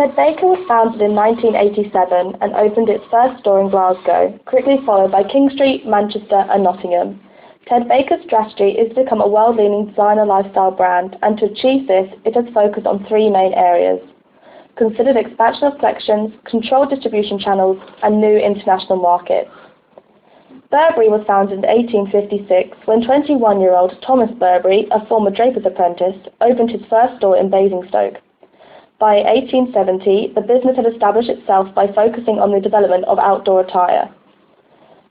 Ted Baker was founded in 1987 and opened its first store in Glasgow, quickly followed by King Street, Manchester and Nottingham. Ted Baker's strategy is to become a world-leading designer lifestyle brand, and to achieve this, it has focused on three main areas: considered expansion of collections, controlled distribution channels, and new international markets. Burbbery was founded in 1856 when 21-year-old Thomas Burbbery, a former draper's apprentice, opened his first store in Basingstoke. By 1870, the business had established itself by focusing on the development of outdoor attire.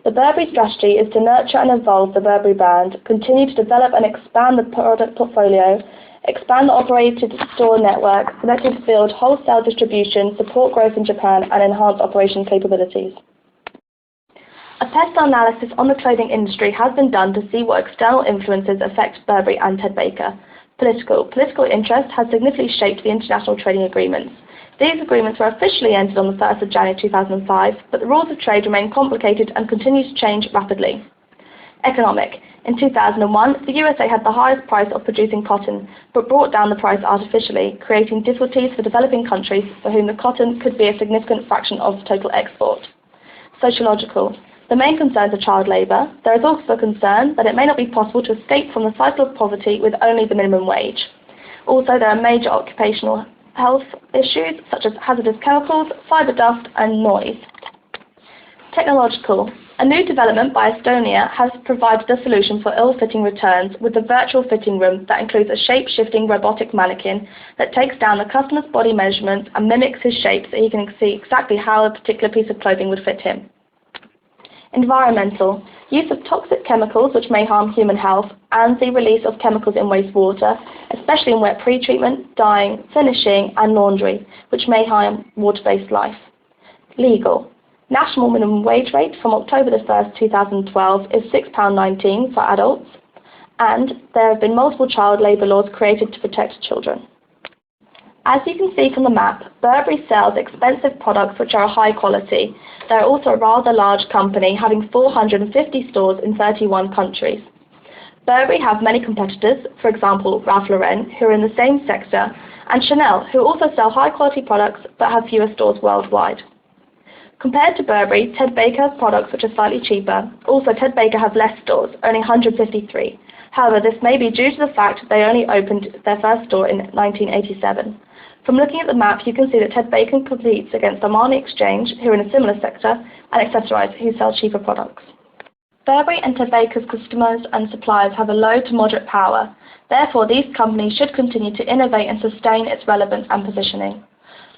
The Burbbery strategy is to nurture and evolve the Burbbery brand, continue to develop and expand the product portfolio, expand the operated store network, connected field wholesale distribution, support growth in Japan, and enhance operation capabilities. A pestle analysis on the clothing industry has been done to see what external influences affect Burbbery and Ted Baker. Political interest has significantly shaped the international trading agreements. These agreements were officially ended on the 1st of January 2005, but the rules of trade remain complicated and continue to change rapidly. Economic. In 2001, the USA had the highest price of producing cotton, but brought down the price artificially, creating difficulties for developing countries for whom the cotton could be a significant fraction of total export. Sociological. The main concerns are child labour. There is also a concern that it may not be possible to escape from the cycle of poverty with only the minimum wage. Also, there are major occupational health issues such as hazardous chemicals, fibre dust and noise. Technological. A new development by Estonia has provided a solution for ill-fitting returns with the virtual fitting room that includes a shape-shifting robotic mannequin that takes down the customer's body measurements and mimics his shape so he can see exactly how a particular piece of clothing would fit him. Environmental. Use of toxic chemicals which may harm human health, and the release of chemicals in wastewater, especially in wet pre-treatment, dyeing, finishing and laundry, which may harm water-based life. Legal. National minimum wage rate from October 1st, 2012 is £6.19 for adults, and there have been multiple child labour laws created to protect children. As you can see from the map, Burbbery sells expensive products which are high quality. They are also a rather large company, having 450 stores in 31 countries. Burbbery have many competitors, for example Ralph Lauren, who are in the same sector, and Chanel, who also sell high quality products but have fewer stores worldwide. Compared to Burbbery, Ted Baker has products which are slightly cheaper. Also, Ted Baker has less stores, only 153. However, this may be due to the fact that they only opened their first store in 1987. From looking at the map, you can see that Ted Baker competes against Armani Exchange, who are in a similar sector, and Accessorize, who sell cheaper products. Burbbery and Ted Baker's customers and suppliers have a low to moderate power. Therefore, these companies should continue to innovate and sustain its relevance and positioning.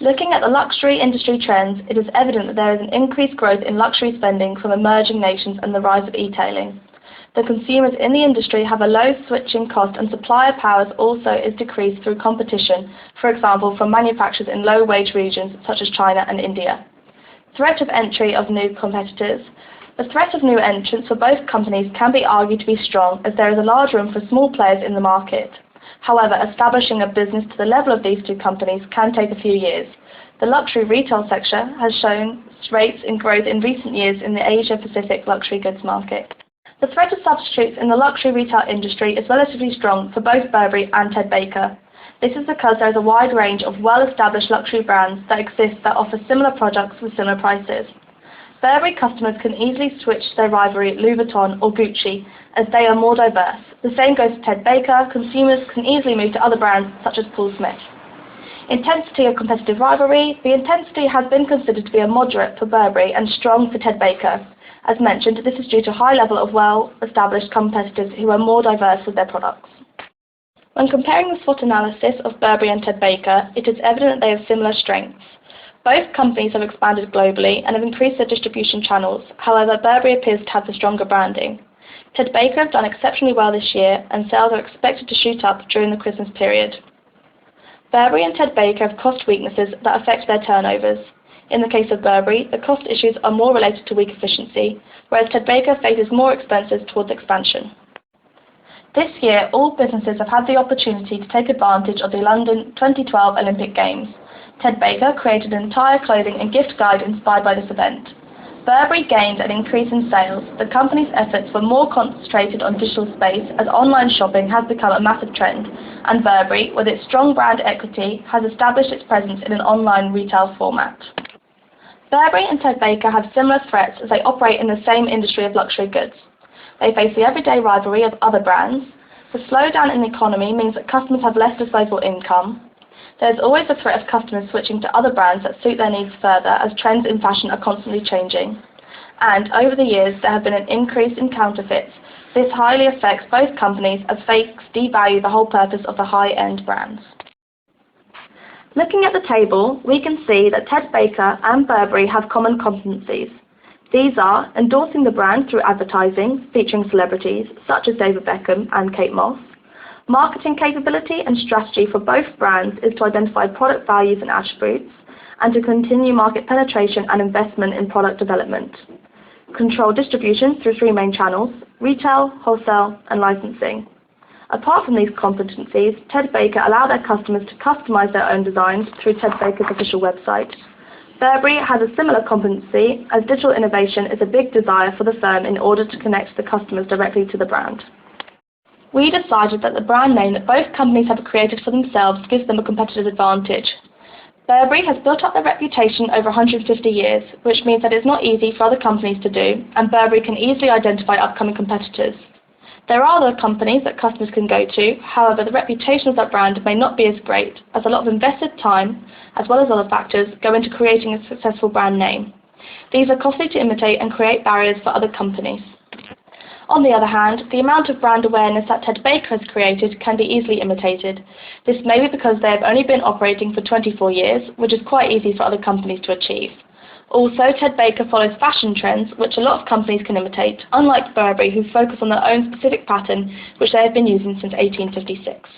Looking at the luxury industry trends, it is evident that there is an increased growth in luxury spending from emerging nations and the rise of e-tailing. The consumers in the industry have a low switching cost, and supplier powers also is decreased through competition, for example from manufacturers in low-wage regions such as China and India. Threat of entry of new competitors. The threat of new entrants for both companies can be argued to be strong, as there is a large room for small players in the market. However, establishing a business to the level of these two companies can take a few years. The luxury retail sector has shown rates in growth in recent years in the Asia-Pacific luxury goods market. The threat of substitutes in the luxury retail industry is relatively strong for both Burbbery and Ted Baker. This is because there is a wide range of well-established luxury brands that exist that offer similar products with similar prices. Burbbery customers can easily switch to their rivalry Louis Vuitton or Gucci, as they are more diverse. The same goes for Ted Baker. Consumers can easily move to other brands such as Paul Smith. Intensity of competitive rivalry. The intensity has been considered to be a moderate for Burbbery and strong for Ted Baker. As mentioned, this is due to a high level of well-established competitors who are more diverse with their products. When comparing the SWOT analysis of Burbbery and Ted Baker, it is evident that they have similar strengths. Both companies have expanded globally and have increased their distribution channels. However, Burbbery appears to have the stronger branding. Ted Baker have done exceptionally well this year, and sales are expected to shoot up during the Christmas period. Burbbery and Ted Baker have cost weaknesses that affect their turnovers. In the case of Burbbery, the cost issues are more related to weak efficiency, whereas Ted Baker faces more expenses towards expansion. This year, all businesses have had the opportunity to take advantage of the London 2012 Olympic Games. Ted Baker created an entire clothing and gift guide inspired by this event. Burbbery gained an increase in sales. The company's efforts were more concentrated on digital space as online shopping has become a massive trend, and Burbbery, with its strong brand equity, has established its presence in an online retail format. Burbbery and Ted Baker have similar threats as they operate in the same industry of luxury goods. They face the everyday rivalry of other brands. The slowdown in the economy means that customers have less disposable income. There is always the threat of customers switching to other brands that suit their needs further, as trends in fashion are constantly changing. And over the years, there have been an increase in counterfeits. This highly affects both companies as fakes devalue the whole purpose of the high-end brands. Looking at the table, we can see that Ted Baker and Burbbery have common competencies. These are endorsing the brand through advertising, featuring celebrities such as David Beckham and Kate Moss. Marketing capability and strategy for both brands is to identify product values and attributes, and to continue market penetration and investment in product development. Control distribution through three main channels: retail, wholesale, and licensing. Apart from these competencies, Ted Baker allow their customers to customize their own designs through Ted Baker's official website. Burbbery has a similar competency, as digital innovation is a big desire for the firm in order to connect the customers directly to the brand. We decided that the brand name that both companies have created for themselves gives them a competitive advantage. Burbbery has built up their reputation over 150 years, which means that it's not easy for other companies to do, and Burbbery can easily identify upcoming competitors. There are other companies that customers can go to, however the reputation of that brand may not be as great, as a lot of invested time, as well as other factors, go into creating a successful brand name. These are costly to imitate and create barriers for other companies. On the other hand, the amount of brand awareness that Ted Baker has created can be easily imitated. This may be because they have only been operating for 24 years, which is quite easy for other companies to achieve. Also, Ted Baker follows fashion trends, which a lot of companies can imitate, unlike Burbbery, who focus on their own specific pattern, which they have been using since 1856.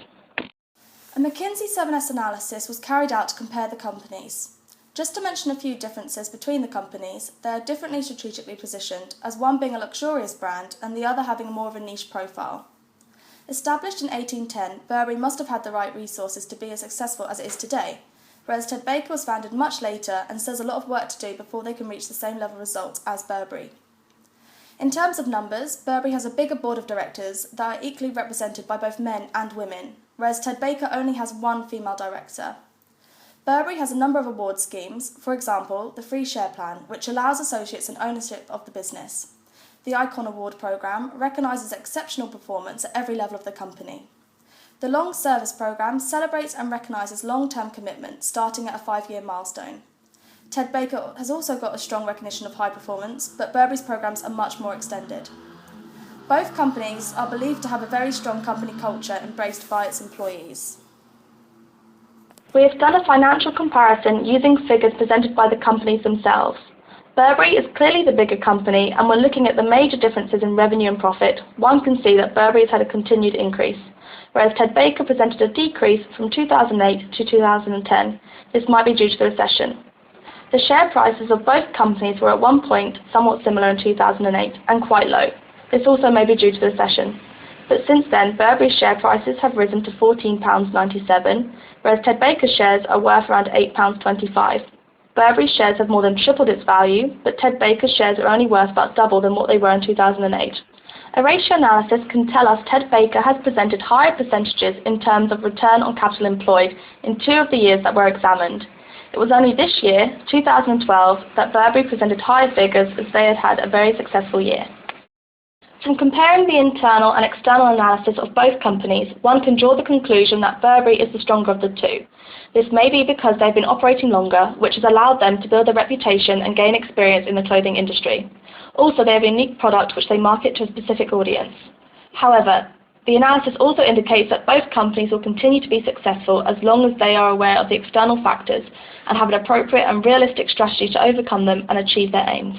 A McKinsey 7S analysis was carried out to compare the companies. Just to mention a few differences between the companies, they are differently strategically positioned, as one being a luxurious brand and the other having more of a niche profile. Established in 1810, Burbbery must have had the right resources to be as successful as it is today, whereas Ted Baker was founded much later and still has a lot of work to do before they can reach the same level of results as Burbbery. In terms of numbers, Burbbery has a bigger board of directors that are equally represented by both men and women, whereas Ted Baker only has one female director. Burbbery has a number of award schemes, for example, the Free Share Plan, which allows associates an ownership of the business. The Icon Award programme recognises exceptional performance at every level of the company. The Long Service programme celebrates and recognises long-term commitment, starting at a 5-year milestone. Ted Baker has also got a strong recognition of high performance, but Burbbery's programmes are much more extended. Both companies are believed to have a very strong company culture embraced by its employees. We have done a financial comparison using figures presented by the companies themselves. Burbbery is clearly the bigger company, and when looking at the major differences in revenue and profit, one can see that Burbbery has had a continued increase, whereas Ted Baker presented a decrease from 2008 to 2010. This might be due to the recession. The share prices of both companies were at one point somewhat similar in 2008 and quite low. This also may be due to the recession. But since then, Burbbery's share prices have risen to £14.97, whereas Ted Baker's shares are worth around £8.25. Burbbery's shares have more than tripled its value, but Ted Baker's shares are only worth about double than what they were in 2008. A ratio analysis can tell us Ted Baker has presented higher percentages in terms of return on capital employed in 2 of the years that were examined. It was only this year, 2012, that Burbbery presented higher figures as they had had a very successful year. From comparing the internal and external analysis of both companies, one can draw the conclusion that Burbbery is the stronger of the two. This may be because they've been operating longer, which has allowed them to build a reputation and gain experience in the clothing industry. Also, they have a unique product which they market to a specific audience. However, the analysis also indicates that both companies will continue to be successful as long as they are aware of the external factors and have an appropriate and realistic strategy to overcome them and achieve their aims.